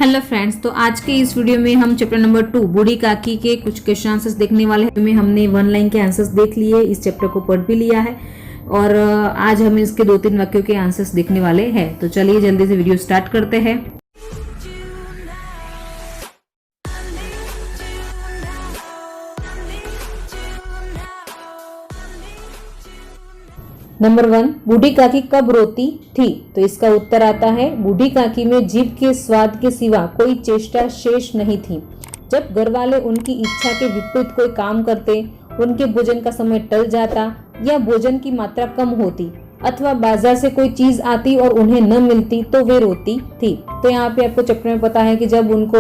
Hello friends, तो आज के इस वीडियो में हम चैप्टर नंबर 2 बूढ़ी काकी के कुछ क्वेश्चन आंसर्स देखने वाले हैं। में हमने 1 लाइन के आंसर्स देख लिए, इस चैप्टर को पढ़ भी लिया है और आज हम इसके 2-3 वाक्यों के आंसर्स देखने वाले हैं। तो चलिए जल्दी से वीडियो स्टार्ट करते हैं। नंबर 1, बूढ़ी काकी कब रोती थी? तो इसका उत्तर आता है, बूढ़ी काकी में जीभ के स्वाद के सिवा कोई चेष्टा शेष नहीं थी। जब घर वाले उनकी इच्छा के विपरीत कोई काम करते, उनके भोजन का समय टल जाता या भोजन की मात्रा कम होती अथवा बाजार से कोई चीज आती और उन्हें न मिलती तो वे रोती थी। तो यहाँ पे आपको चैप्टर में पता है कि जब उनको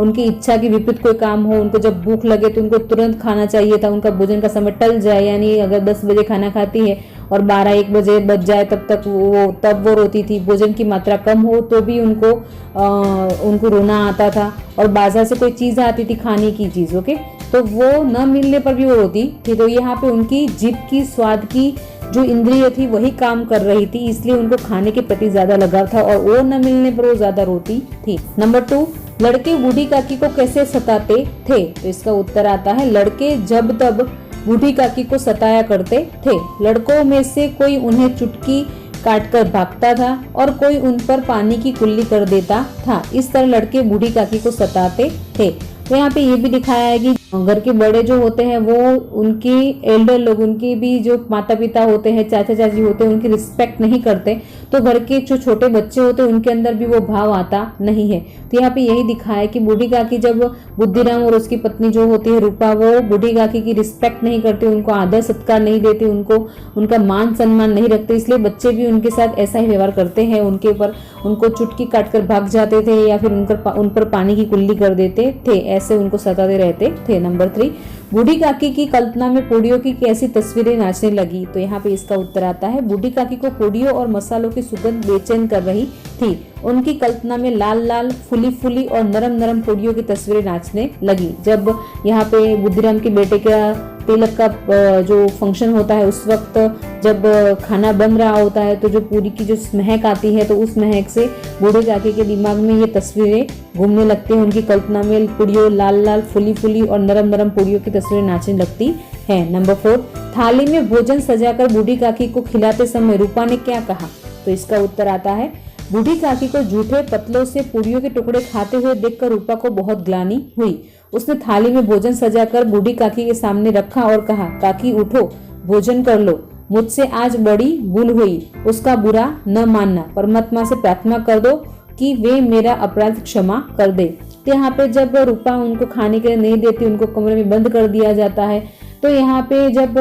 उनकी इच्छा के विपरीत कोई काम हो, उनको जब भूख लगे तो उनको तुरंत खाना चाहिए था, उनका भोजन का समय टल जाए, यानी अगर 10 बजे खाना खाती है और 12-1 बजे बज जाए तब वो रोती थी। भोजन की मात्रा कम हो तो भी उनको रोना आता था और बाजार से कोई चीज आती थी खाने की चीज, ओके, तो वो न मिलने पर भी वो रोती थी। तो यहाँ पे उनकी जीभ की स्वाद की जो इंद्रिय थी वही काम कर रही थी, इसलिए उनको खाने के प्रति ज्यादा लगाव था और वो न मिलने पर वो ज्यादा रोती थी। नंबर 2, लड़के बूढ़ी काकी को कैसे सताते थे? तो इसका उत्तर आता है, लड़के जब तब बूढ़ी काकी को सताया करते थे। लड़कों में से कोई उन्हें चुटकी काटकर भागता था और कोई उन पर पानी की कुल्ली कर देता था। इस तरह लड़के बूढ़ी काकी को सताते थे। तो यहाँ पे ये भी दिखाया है कि घर के बड़े जो होते हैं वो उनकी एल्डर लोग, उनके भी जो माता पिता होते हैं, चाचा चाची होते हैं, उनकी रिस्पेक्ट नहीं करते। तो घर के जो छोटे बच्चे होते हैं उनके अंदर भी वो भाव आता नहीं है। तो यहाँ पे यही दिखाया है कि बूढ़ी काकी जब बुद्धिराम और उसकी पत्नी जो होती है रूपा, वो बूढ़ी काकी की रिस्पेक्ट नहीं करते, उनको आदर सत्कार नहीं देते, उनका मान सम्मान नहीं रखते, इसलिए बच्चे भी उनके साथ ऐसा ही व्यवहार करते हैं। उनके ऊपर उनको चुटकी काटकर भाग जाते थे या फिर उन पर पानी की कुल्ली कर देते थे, ऐसे उनको सताते रहते थे। नंबर 3, बूढ़ी काकी की कल्पना में पूड़ियों की कैसी तस्वीरें नाचने लगी? तो यहाँ पे इसका उत्तर आता है, बूढ़ी काकी को पूड़ियों और मसालों की सुगंध बेचैन कर रही थी। उनकी कल्पना में लाल लाल फुली फुली और नरम नरम पूड़ियों की तस्वीरें नाचने लगी। जब यहाँ पे बुद्धिराम के बेटे का तिलक का जो फंक्शन होता है, उस वक्त जब खाना बन रहा होता है तो जो पूरी की जो महक आती है, तो उस महक से बूढ़े काकी के दिमाग में ये तस्वीरें घूमने लगती हैं। उनकी कल्पना में पूड़ियों लाल लाल फुली फुली और नरम नरम पूड़ियों की तस्वीरें नाचने लगती है। नंबर 4, थाली में भोजन सजाकर बूढ़ी काकी को खिलाते समय रूपा ने क्या कहा? तो इसका उत्तर आता है, बूढ़ी काकी को जूठे पतलों से पूड़ियों के टुकड़े खाते हुए देखकर रूपा को बहुत ग्लानि हुई। उसने थाली में भोजन सजाकर बूढ़ी काकी के सामने रखा और कहा, काकी उठो, भोजन कर लो, मुझसे आज बड़ी भूल हुई, उसका बुरा न मानना, परमात्मा से प्रार्थना कर दो कि वे मेरा अपराध क्षमा कर दे। तो यहाँ पे जब रूपा उनको खाने के लिए नहीं देती, उनको कमरे में बंद कर दिया जाता है, तो यहाँ पे जब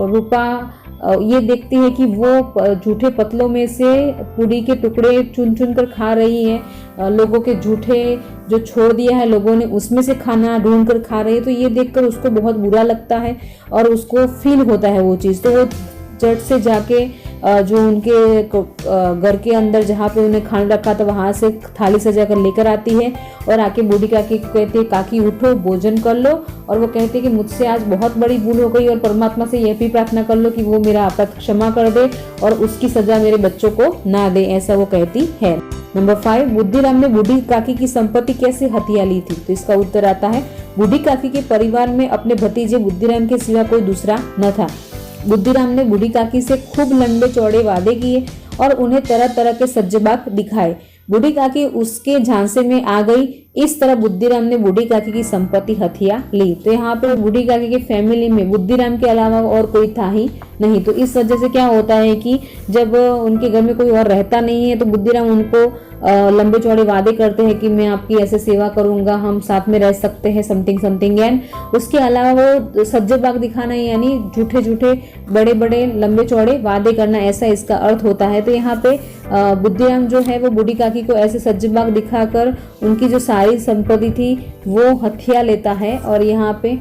रूपा ये देखती है कि वो जूठे पतलों में से पूड़ी के टुकड़े चुन चुन कर खा रही है, लोगों के जूठे जो छोड़ दिया है लोगों ने उसमें से खाना ढूंढ कर खा रही है, तो ये देखकर उसको बहुत बुरा लगता है और उसको फील होता है वो चीज़। तो वो झट से जाके जो उनके घर के अंदर जहाँ पे उन्हें खाना रखा था वहां से थाली सजा कर लेकर आती है और आके बूढ़ी काकी को कहती है, काकी उठो, भोजन कर लो। और वो कहते हैं कि मुझसे आज बहुत बड़ी भूल हो गई और परमात्मा से यह भी प्रार्थना कर लो कि वो मेरा अपराध क्षमा कर दे और उसकी सजा मेरे बच्चों को ना दे, ऐसा वो कहती है। नंबर 5, बुद्धिराम ने बूढ़ी काकी की संपत्ति कैसे हथिया ली थी? तो इसका उत्तर आता है, बूढ़ी काकी के परिवार में अपने भतीजे बुद्धिराम के सिवा कोई दूसरा न था। बुद्धिराम ने बूढ़ी काकी से खूब लंबे चौड़े वादे किए और उन्हें तरह तरह के सज्जबाग दिखाए। बूढ़ी काकी उसके झांसे में आ गई। इस तरह बुद्धिराम ने बूढ़ी काकी की संपत्ति हथिया ली। तो यहाँ पे बूढ़ी काकी की फैमिली में बुद्धिराम के अलावा और कोई था ही नहीं। तो इस वजह से क्या होता है कि जब उनके घर में कोई और रहता नहीं है तो बुद्धिराम उनको लंबे चौड़े वादे करते हैं कि मैं आपकी ऐसे सेवा करूंगा, हम साथ में रह सकते हैं, समथिंग एंड उसके अलावा वो सज्जबाग दिखाना यानी झूठे झूठे बड़े बड़े लंबे चौड़े वादे करना, ऐसा इसका अर्थ होता है। तो यहाँ पे बुद्धिराम जो है वो बूढ़ी काकी को ऐसे सज्जबाग दिखाकर उनकी जो सारी संपत्ति थी वो हथिया लेता है और यहाँ पे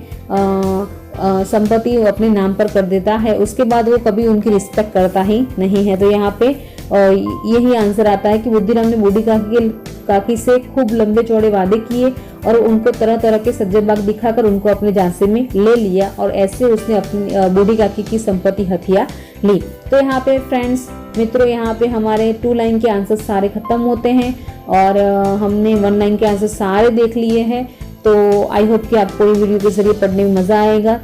संपत्ति वो अपने नाम पर कर देता है। उसके बाद वो कभी उनकी रिस्पेक्ट करता ही नहीं है। तो यहाँ पे यही आंसर आता है कि बुद्धिराम ने बूढ़ी काकी के काकी से खूब लंबे चौड़े वादे किए और उनको तरह तरह के सज्जनबाग दिखाकर उनको अपने झांसे में ले लिया और ऐसे उसने अपनी बूढ़ी काकी की संपत्ति हथिया ली। तो यहाँ पे फ्रेंड्स मित्रों, यहाँ पे हमारे 2 लाइन के आंसर सारे खत्म होते हैं और हमने 1 लाइन के आंसर सारे देख लिए हैं। तो आई होप कि आपको ये वीडियो के जरिए पढ़ने में मजा आएगा।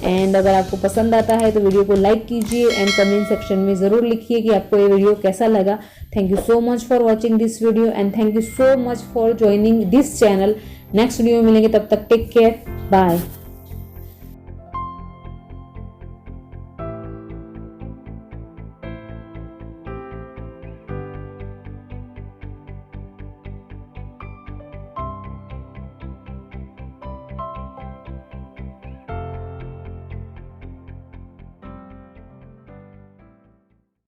एंड अगर आपको पसंद आता है तो वीडियो को लाइक कीजिए एंड कमेंट सेक्शन में ज़रूर लिखिए कि आपको ये वीडियो कैसा लगा। Thank you so much for watching this video and thank you so much for joining this channel. Next video में मिलेंगे, तब तक टेक केयर, बाय।